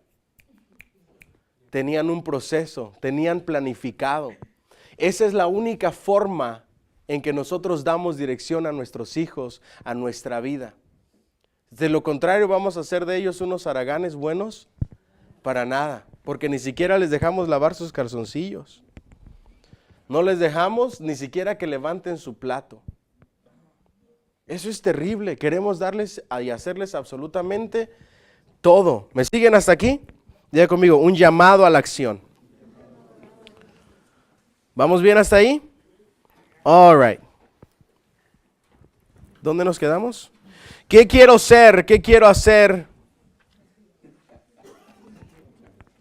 tenían un proceso, tenían planificado. Esa es la única forma en que nosotros damos dirección a nuestros hijos, a nuestra vida. De lo contrario, vamos a hacer de ellos unos haraganes buenos para nada, porque ni siquiera les dejamos lavar sus calzoncillos. No les dejamos ni siquiera que levanten su plato. Eso es terrible. Queremos darles y hacerles absolutamente todo. ¿Me siguen hasta aquí? Diga conmigo, un llamado a la acción. ¿Vamos bien hasta ahí? All right. ¿Dónde nos quedamos? ¿Qué quiero ser? ¿Qué quiero hacer?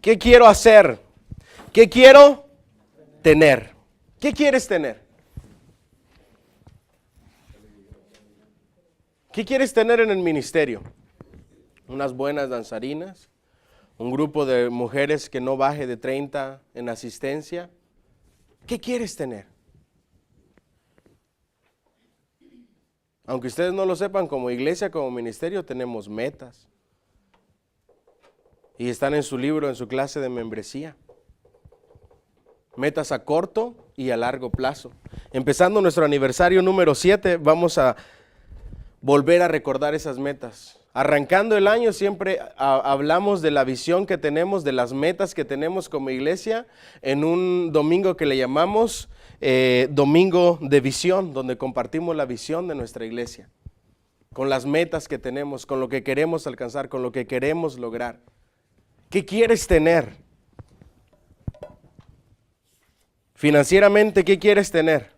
¿Qué quiero hacer? ¿Qué quiero tener? ¿Qué quieres tener? ¿Qué quieres tener en el ministerio? Unas buenas danzarinas, un grupo de mujeres que no baje de 30 en asistencia. ¿Qué quieres tener? Aunque ustedes no lo sepan, como iglesia, como ministerio, tenemos metas. Y están en su libro, en su clase de membresía. Metas a corto y a largo plazo. Empezando nuestro aniversario número 7, vamos a volver a recordar esas metas. Arrancando el año siempre hablamos de la visión que tenemos, de las metas que tenemos como iglesia, en un domingo que le llamamos Domingo de Visión, donde compartimos la visión de nuestra iglesia, con las metas que tenemos, con lo que queremos alcanzar, con lo que queremos lograr. ¿Qué quieres tener? Financieramente, ¿qué quieres tener?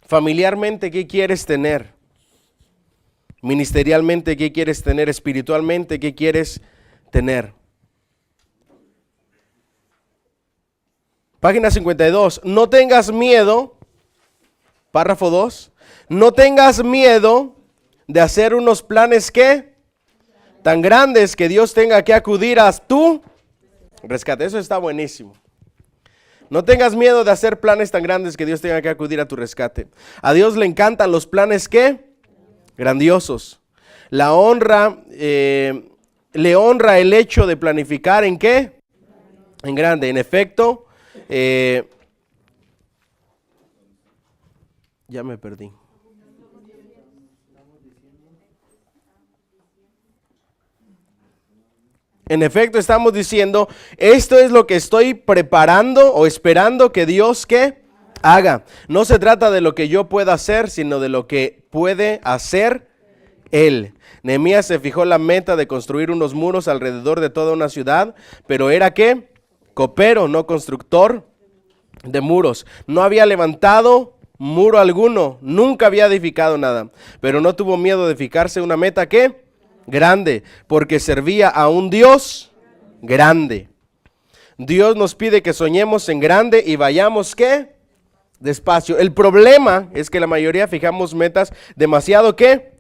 Familiarmente, ¿qué quieres tener? Ministerialmente, ¿qué quieres tener? Espiritualmente, ¿qué quieres tener? Página 52. No tengas miedo, párrafo 2. No tengas miedo de hacer unos planes que tan grandes que Dios tenga que acudir a tu rescate. Eso está buenísimo. No tengas miedo de hacer planes tan grandes que Dios tenga que acudir a tu rescate. A Dios le encantan los planes que grandiosos. La honra, le honra el hecho de planificar en qué? En grande. En efecto, ya me perdí. En efecto, estamos diciendo, esto es lo que estoy preparando o esperando que Dios ¿qué? Haga. No se trata de lo que yo pueda hacer, sino de lo que puede hacer Él. Nehemías se fijó la meta de construir unos muros alrededor de toda una ciudad, pero era ¿qué? Copero, no constructor de muros. No había levantado muro alguno, nunca había edificado nada, pero no tuvo miedo de fijarse una meta ¿qué? Grande, porque servía a un Dios grande. Dios nos pide que soñemos en grande y vayamos ¿qué? Despacio. El problema es que la mayoría fijamos metas demasiado ¿qué?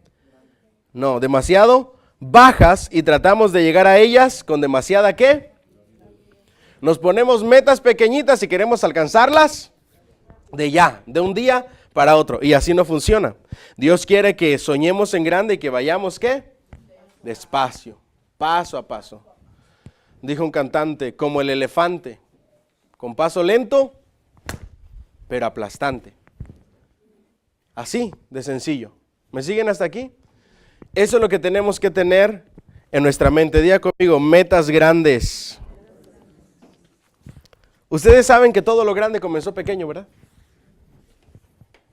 No, demasiado bajas y tratamos de llegar a ellas con demasiada ¿qué? Nos ponemos metas pequeñitas y queremos alcanzarlas de un día para otro. Y así no funciona. Dios quiere que soñemos en grande y que vayamos ¿qué? Despacio, paso a paso. Dijo un cantante, como el elefante, con paso lento, pero aplastante. Así de sencillo. ¿Me siguen hasta aquí? Eso es lo que tenemos que tener en nuestra mente. Diga conmigo, metas grandes. Ustedes saben que todo lo grande comenzó pequeño, ¿verdad?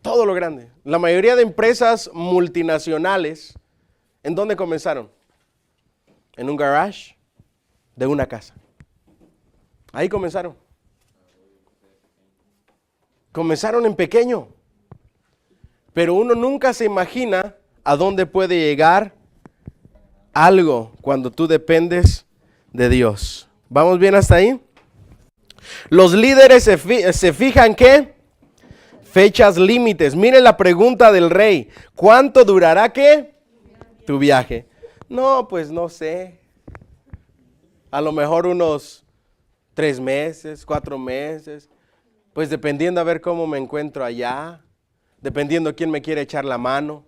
Todo lo grande. La mayoría de empresas multinacionales, ¿en dónde comenzaron? En un garage de una casa. Ahí comenzaron. Comenzaron en pequeño. Pero uno nunca se imagina a dónde puede llegar algo cuando tú dependes de Dios. ¿Vamos bien hasta ahí? Los líderes se fijan ¿qué? Fechas límites. Miren la pregunta del rey. ¿Cuánto durará qué? Tu viaje. No, pues no sé. A lo mejor unos 3 meses, 4 meses. Pues dependiendo a ver cómo me encuentro allá. Dependiendo quién me quiere echar la mano.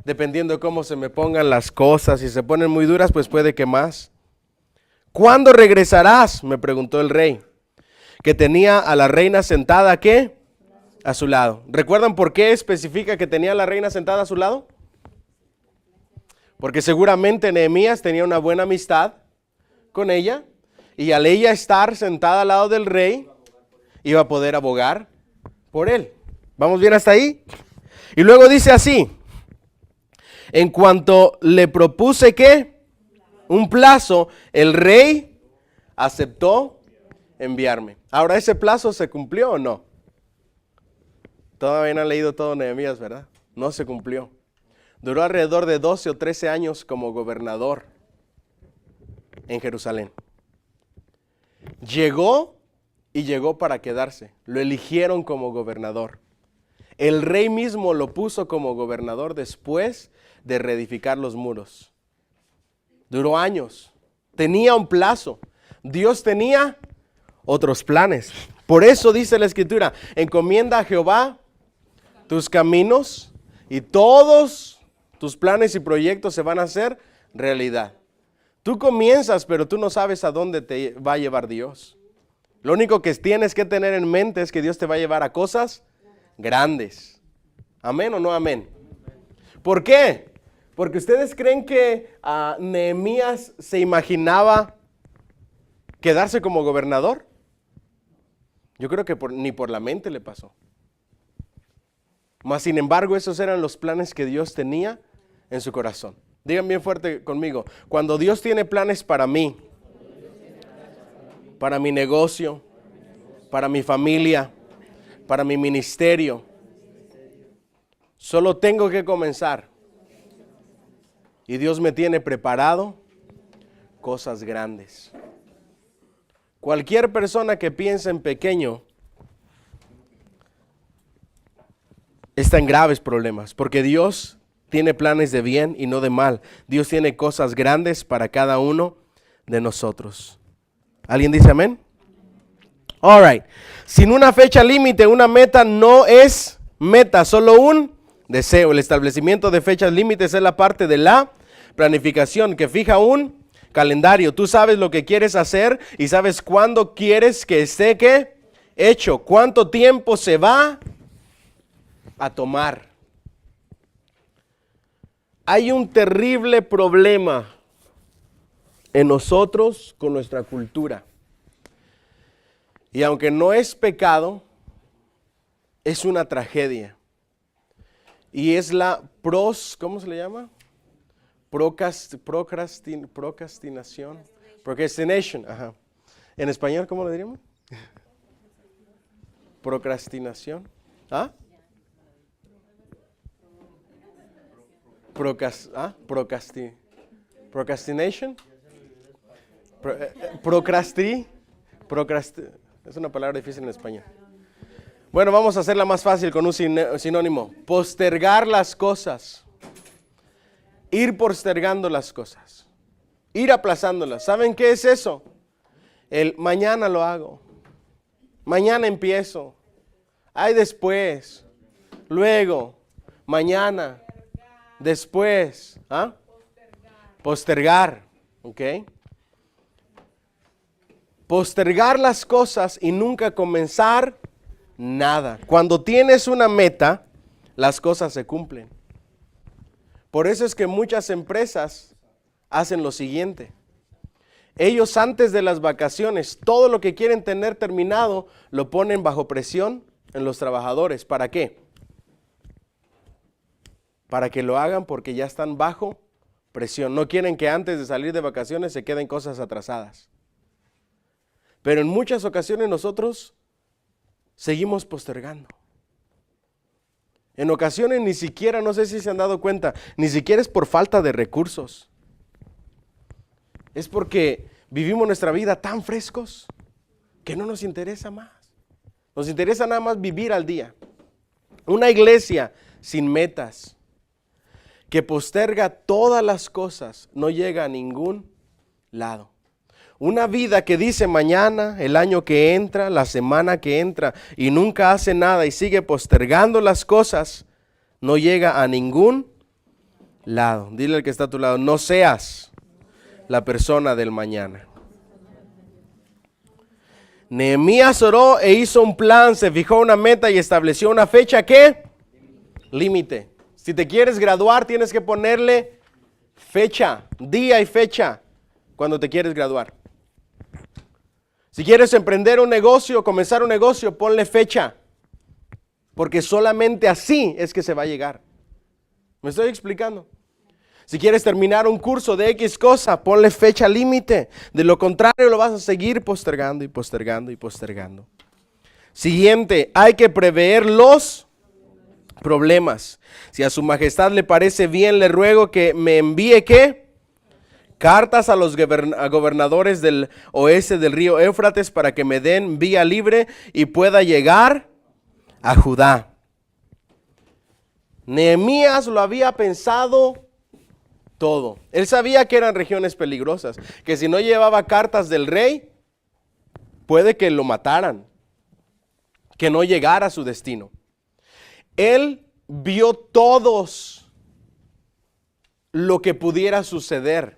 Dependiendo cómo se me pongan las cosas. Si se ponen muy duras, pues puede que más. ¿Cuándo regresarás? Me preguntó el rey. Que tenía a la reina sentada, ¿qué? A su lado. ¿Recuerdan por qué especifica que tenía a la reina sentada a su lado? Porque seguramente Nehemías tenía una buena amistad con ella. Y al ella estar sentada al lado del rey, iba a poder abogar por él. ¿Vamos bien hasta ahí? Y luego dice así. En cuanto le propuse ¿qué? Un plazo, el rey aceptó enviarme. Ahora, ¿ese plazo se cumplió o no? Todavía no han leído todo Nehemías, ¿verdad? No se cumplió. Duró alrededor de 12 o 13 años como gobernador en Jerusalén. Llegó y llegó para quedarse. Lo eligieron como gobernador. El rey mismo lo puso como gobernador después de reedificar los muros. Duró años. Tenía un plazo. Dios tenía otros planes. Por eso dice la Escritura, encomienda a Jehová tus caminos y todos tus planes y proyectos se van a hacer realidad. Tú comienzas, pero tú no sabes a dónde te va a llevar Dios. Lo único que tienes que tener en mente es que Dios te va a llevar a cosas grandes. ¿Amén o no amén? ¿Por qué? Porque ustedes creen que Nehemías se imaginaba quedarse como gobernador. Yo creo que ni por la mente le pasó. Mas sin embargo, esos eran los planes que Dios tenía en su corazón. Digan bien fuerte conmigo, cuando Dios tiene planes para mí, para mi negocio, para mi familia, para mi ministerio, solo tengo que comenzar. Y Dios me tiene preparado cosas grandes. Cualquier persona que piense en pequeño está en graves problemas, porque Dios tiene planes de bien y no de mal. Dios tiene cosas grandes para cada uno de nosotros. ¿Alguien dice amén? All right. Sin una fecha límite, una meta no es meta, solo un deseo. El establecimiento de fechas límites es la parte de la planificación que fija un calendario. Tú sabes lo que quieres hacer y sabes cuándo quieres que esté ¿qué? Hecho. ¿Cuánto tiempo se va a tomar? Hay un terrible problema en nosotros con nuestra cultura. Y aunque no es pecado, es una tragedia. Y es la ¿cómo se le llama? Procrastinación. Procrastination, ajá. ¿En español cómo lo diríamos? Procrastinación. ¿Ah? Procrastination. Es una palabra difícil en español. Bueno, vamos a hacerla más fácil con un sinónimo. Postergar las cosas. Ir postergando las cosas. Ir aplazándolas. ¿Saben qué es eso? El mañana lo hago. Mañana empiezo. Ay, después. Luego. Mañana. Después. ¿Ah? Postergar. ¿Ok? Postergar las cosas y nunca comenzar nada. Cuando tienes una meta, las cosas se cumplen. Por eso es que muchas empresas hacen lo siguiente. Ellos antes de las vacaciones, todo lo que quieren tener terminado, lo ponen bajo presión en los trabajadores. ¿Para qué? Para que lo hagan porque ya están bajo presión. No quieren que antes de salir de vacaciones se queden cosas atrasadas. Pero en muchas ocasiones nosotros seguimos postergando. En ocasiones ni siquiera, no sé si se han dado cuenta, ni siquiera es por falta de recursos. Es porque vivimos nuestra vida tan frescos que no nos interesa más. Nos interesa nada más vivir al día. Una iglesia sin metas, que posterga todas las cosas, no llega a ningún lado. Una vida que dice mañana, el año que entra, la semana que entra y nunca hace nada y sigue postergando las cosas, no llega a ningún lado. Dile al que está a tu lado, no seas la persona del mañana. Nehemías oró e hizo un plan, se fijó una meta y estableció una fecha, ¿qué? Límite. Si te quieres graduar, tienes que ponerle fecha, día y fecha cuando te quieres graduar. Si quieres emprender un negocio, comenzar un negocio, ponle fecha. Porque solamente así es que se va a llegar. ¿Me estoy explicando? Si quieres terminar un curso de X cosa, ponle fecha límite. De lo contrario, lo vas a seguir postergando y postergando y postergando. Siguiente, hay que prever los problemas. Si a su majestad le parece bien, le ruego que me envíe, ¿qué? Cartas a los gobernadores del oeste del río Éufrates para que me den vía libre y pueda llegar a Judá. Nehemías lo había pensado todo. Él sabía que eran regiones peligrosas, que si no llevaba cartas del rey, puede que lo mataran, que no llegara a su destino. Él vio todos lo que pudiera suceder.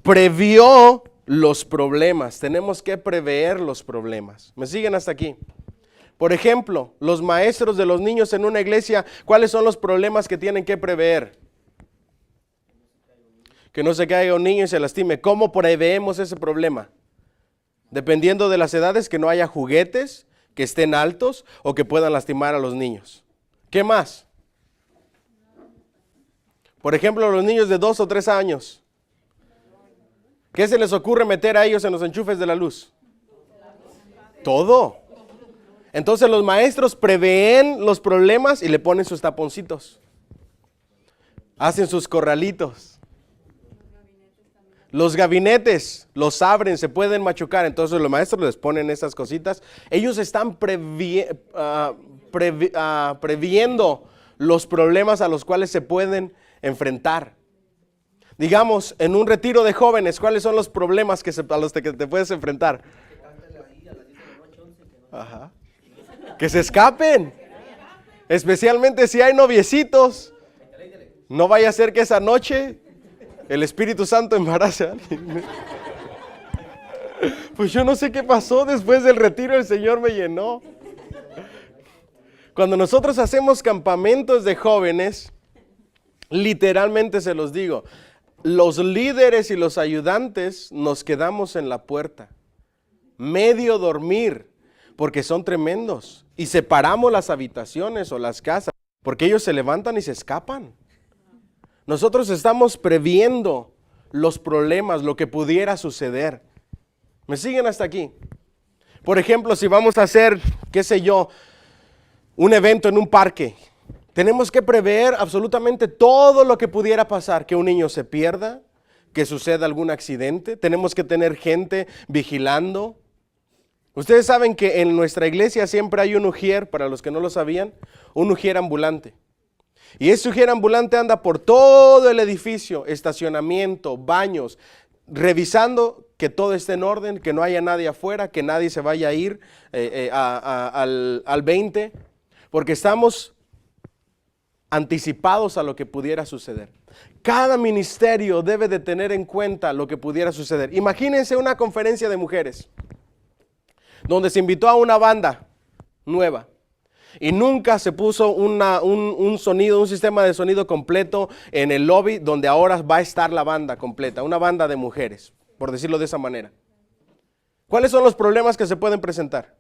Previó los problemas. Tenemos que prever los problemas. ¿Me siguen hasta aquí? Por ejemplo, los maestros de los niños en una iglesia, ¿cuáles son los problemas que tienen que prever? Que no se caiga un niño y se lastime. ¿Cómo preveemos ese problema? Dependiendo de las edades, que no haya juguetes que estén altos o que puedan lastimar a los niños. ¿Qué más? Por ejemplo, los niños de 2 o 3 años. ¿Qué se les ocurre meter a ellos en los enchufes de la luz? Todo. Entonces los maestros prevén los problemas y le ponen sus taponcitos. Hacen sus corralitos. Los gabinetes los abren, se pueden machucar. Entonces los maestros les ponen esas cositas. Ellos están previendo los problemas a los cuales se pueden enfrentar. Digamos, en un retiro de jóvenes, ¿cuáles son los problemas a los que te puedes enfrentar? Ajá. Que se escapen. Especialmente si hay noviecitos. No vaya a ser que esa noche el Espíritu Santo embarace a alguien. Pues yo no sé qué pasó después del retiro, el Señor me llenó. Cuando nosotros hacemos campamentos de jóvenes, literalmente se los digo, los líderes y los ayudantes nos quedamos en la puerta, medio dormir, porque son tremendos. Y separamos las habitaciones o las casas, porque ellos se levantan y se escapan. Nosotros estamos previendo los problemas, lo que pudiera suceder. ¿Me siguen hasta aquí? Por ejemplo, si vamos a hacer, qué sé yo, un evento en un parque, tenemos que prever absolutamente todo lo que pudiera pasar, que un niño se pierda, que suceda algún accidente. Tenemos que tener gente vigilando. Ustedes saben que en nuestra iglesia siempre hay un ujier, para los que no lo sabían, un ujier ambulante. Y ese ujier ambulante anda por todo el edificio, estacionamiento, baños, revisando que todo esté en orden, que no haya nadie afuera, que nadie se vaya a ir al 20, porque estamos anticipados a lo que pudiera suceder. Cada ministerio debe de tener en cuenta lo que pudiera suceder. Imagínense una conferencia de mujeres, donde se invitó a una banda nueva. Y nunca se puso un sonido, un sistema de sonido completo en el lobby donde ahora va a estar la banda completa, una banda de mujeres, por decirlo de esa manera. ¿Cuáles son los problemas que se pueden presentar?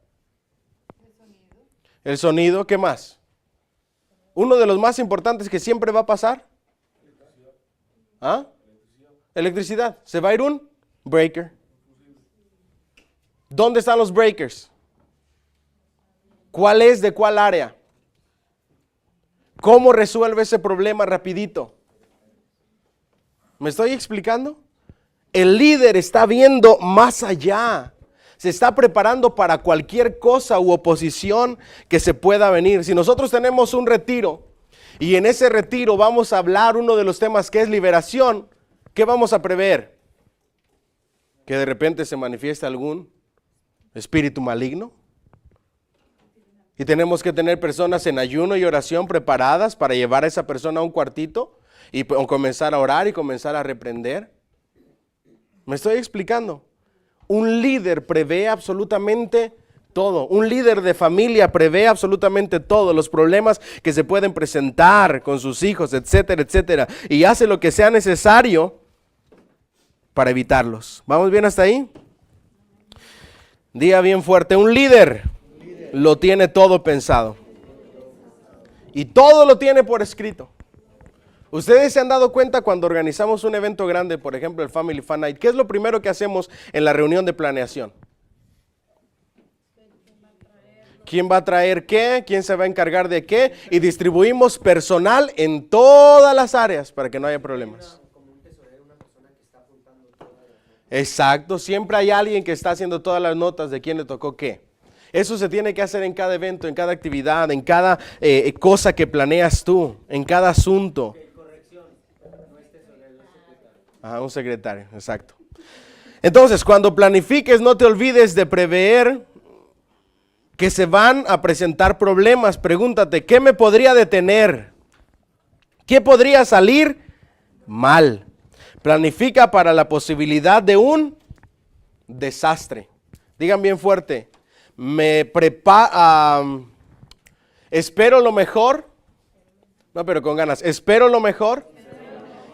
El sonido, ¿qué más? Uno de los más importantes que siempre va a pasar. ¿Ah? Electricidad. Se va a ir un breaker. ¿Dónde están los breakers? ¿Cuál es de cuál área? ¿Cómo resuelve ese problema rapidito? ¿Me estoy explicando? El líder está viendo más allá. Se está preparando para cualquier cosa u oposición que se pueda venir. Si nosotros tenemos un retiro y en ese retiro vamos a hablar uno de los temas que es liberación, ¿qué vamos a prever? ¿Que de repente se manifieste algún espíritu maligno? Y tenemos que tener personas en ayuno y oración preparadas para llevar a esa persona a un cuartito y comenzar a orar y comenzar a reprender. ¿Me estoy explicando? Un líder prevé absolutamente todo. Un líder de familia prevé absolutamente todo, los problemas que se pueden presentar con sus hijos, etcétera, etcétera. Y hace lo que sea necesario para evitarlos. ¿Vamos bien hasta ahí? Diga bien fuerte, un líder lo tiene todo pensado. Y todo lo tiene por escrito. Ustedes se han dado cuenta cuando organizamos un evento grande, por ejemplo el Family Fun Night, ¿qué es lo primero que hacemos en la reunión de planeación? ¿Quién va a traer qué? ¿Quién se va a encargar de qué? Y distribuimos personal en todas las áreas para que no haya problemas. Exacto, siempre hay alguien que está haciendo todas las notas de quién le tocó qué. Eso se tiene que hacer en cada evento, en cada actividad, en cada cosa que planeas tú, en cada asunto. Ajá, un secretario, exacto. Entonces, cuando planifiques, no te olvides de prever que se van a presentar problemas. Pregúntate, ¿qué me podría detener? ¿Qué podría salir mal? Planifica para la posibilidad de un desastre. Digan bien fuerte. Espero lo mejor. No, pero con ganas. Espero lo mejor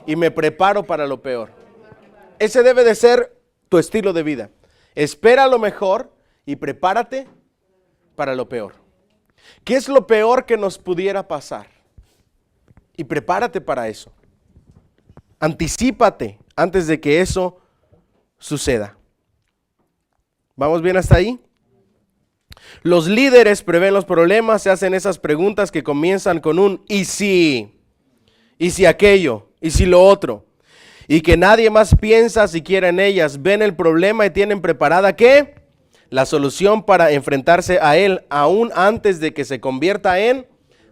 y me preparo para lo peor. Ese debe de ser tu estilo de vida. Espera lo mejor y prepárate para lo peor. ¿Qué es lo peor que nos pudiera pasar? Y prepárate para eso. Anticípate antes de que eso suceda. ¿Vamos bien hasta ahí? Los líderes prevén los problemas, se hacen esas preguntas que comienzan con un ¿y si aquello? ¿Y si lo otro? Y que nadie más piensa siquiera en ellas. Ven el problema y tienen preparada ¿qué? La solución para enfrentarse a él, aún antes de que se convierta en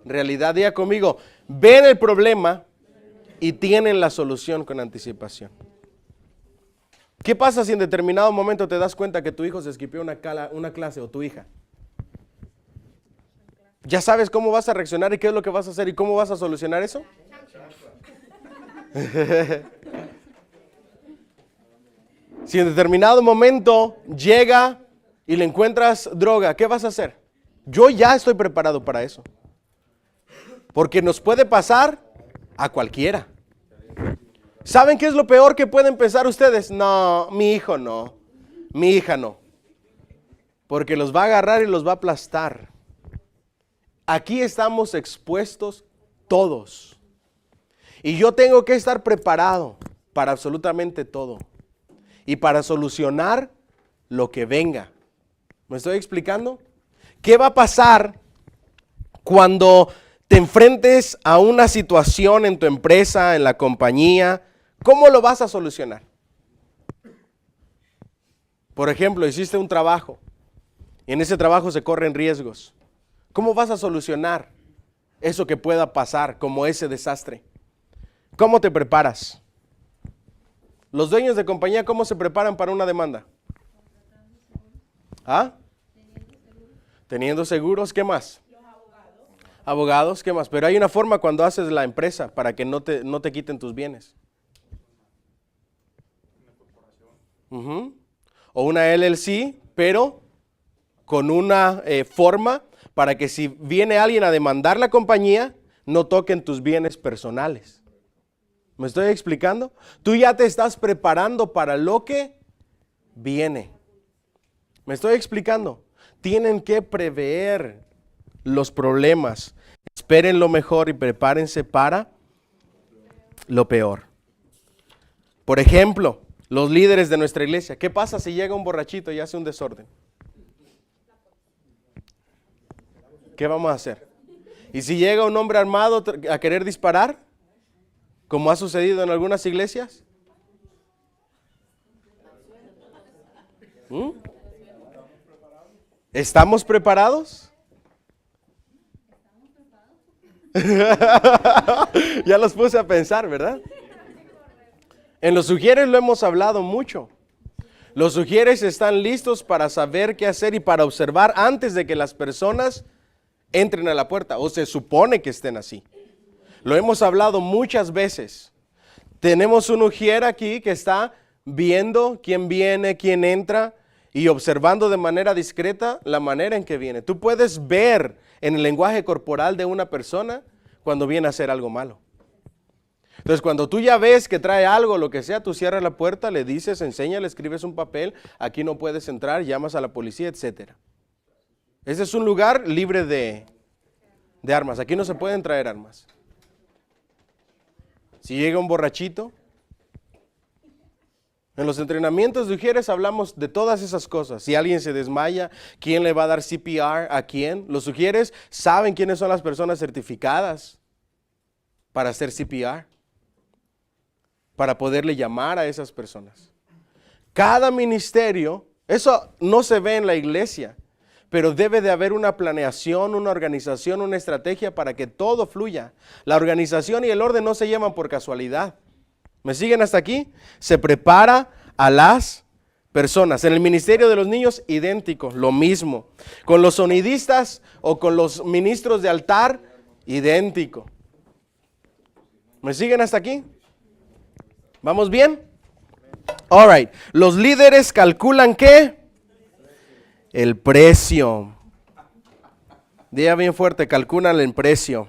realidad. Diga conmigo, ven el problema y tienen la solución con anticipación. ¿Qué pasa si en determinado momento te das cuenta que tu hijo se esquipió una clase o tu hija? ¿Ya sabes cómo vas a reaccionar y qué es lo que vas a hacer y cómo vas a solucionar eso? Si en determinado momento llega y le encuentras droga, ¿qué vas a hacer? Yo ya estoy preparado para eso. Porque nos puede pasar a cualquiera. ¿Saben qué es lo peor que pueden pensar ustedes? No, mi hijo no, mi hija no. Porque los va a agarrar y los va a aplastar. Aquí estamos expuestos todos. Y yo tengo que estar preparado para absolutamente todo. Y para solucionar lo que venga. ¿Me estoy explicando? ¿Qué va a pasar cuando te enfrentes a una situación en tu empresa, en la compañía? ¿Cómo lo vas a solucionar? Por ejemplo, hiciste un trabajo y en ese trabajo se corren riesgos. ¿Cómo vas a solucionar eso que pueda pasar, como ese desastre? ¿Cómo te preparas? Los dueños de compañía, ¿cómo se preparan para una demanda? ¿Ah? Teniendo seguros, ¿qué más? Abogados, ¿qué más? Pero hay una forma cuando haces la empresa para que no te quiten tus bienes. Ujú. O una LLC, pero con una forma para que si viene alguien a demandar la compañía, no toquen tus bienes personales. ¿Me estoy explicando? Tú ya te estás preparando para lo que viene. ¿Me estoy explicando? Tienen que prever los problemas. Esperen lo mejor y prepárense para lo peor. Por ejemplo, los líderes de nuestra iglesia. ¿Qué pasa si llega un borrachito y hace un desorden? ¿Qué vamos a hacer? ¿Y si llega un hombre armado a querer disparar? Como ha sucedido en algunas iglesias. ¿Estamos preparados? Ya los puse a pensar, ¿verdad? En los sugieres lo hemos hablado mucho. Los sugieres están listos para saber qué hacer y para observar antes de que las personas entren a la puerta, o se supone que estén así. Lo hemos hablado muchas veces. Tenemos un ujier aquí que está viendo quién viene, quién entra y observando de manera discreta la manera en que viene. Tú puedes ver en el lenguaje corporal de una persona cuando viene a hacer algo malo. Entonces, cuando tú ya ves que trae algo, lo que sea, tú cierras la puerta, le dices, enséñale, escribes un papel, aquí no puedes entrar, llamas a la policía, etcétera. Ese es un lugar libre de armas. Aquí no se pueden traer armas. Si llega un borrachito, en los entrenamientos de ujieres hablamos de todas esas cosas. Si alguien se desmaya, ¿quién le va a dar CPR a quién? Los ujieres saben quiénes son las personas certificadas para hacer CPR, para poderle llamar a esas personas. Cada ministerio, eso no se ve en la iglesia, pero debe de haber una planeación, una organización, una estrategia para que todo fluya. La organización y el orden no se llevan por casualidad. ¿Me siguen hasta aquí? Se prepara a las personas. En el ministerio de los niños, idéntico, lo mismo. Con los sonidistas o con los ministros de altar, idéntico. ¿Me siguen hasta aquí? ¿Vamos bien? All right. Los líderes calculan ¿qué? El precio. Diga bien fuerte, calculan el precio.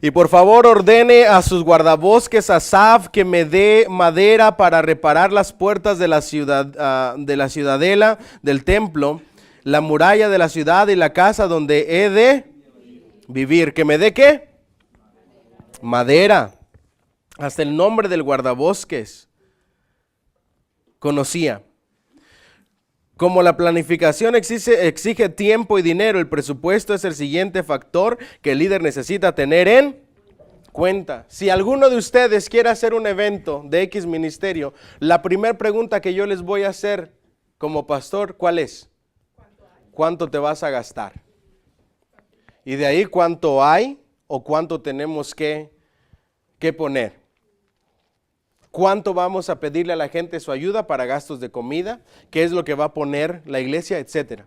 Y por favor ordene a sus guardabosques Asaf que me dé madera para reparar las puertas de la ciudadela del templo, la muralla de la ciudad y la casa donde he de vivir. ¿Que me dé qué? Madera. Hasta el nombre del guardabosques conocía. Como la planificación exige tiempo y dinero, el presupuesto es el siguiente factor que el líder necesita tener en cuenta. Si alguno de ustedes quiere hacer un evento de X ministerio, la primera pregunta que yo les voy a hacer como pastor, ¿cuál es? ¿Cuánto te vas a gastar? Y de ahí cuánto hay o cuánto tenemos que poner. ¿Cuánto vamos a pedirle a la gente su ayuda para gastos de comida? ¿Qué es lo que va a poner la iglesia? Etcétera.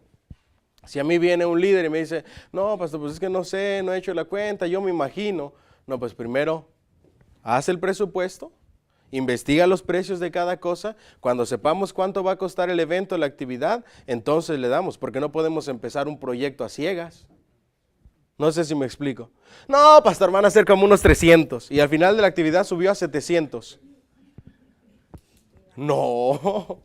Si a mí viene un líder y me dice, no, pastor, pues es que no sé, no he hecho la cuenta, yo me imagino. No, pues primero, haz el presupuesto, investiga los precios de cada cosa. Cuando sepamos cuánto va a costar el evento, la actividad, entonces le damos, porque no podemos empezar un proyecto a ciegas. No sé si me explico. No, pastor, van a ser como unos 300 y al final de la actividad subió a 700. No.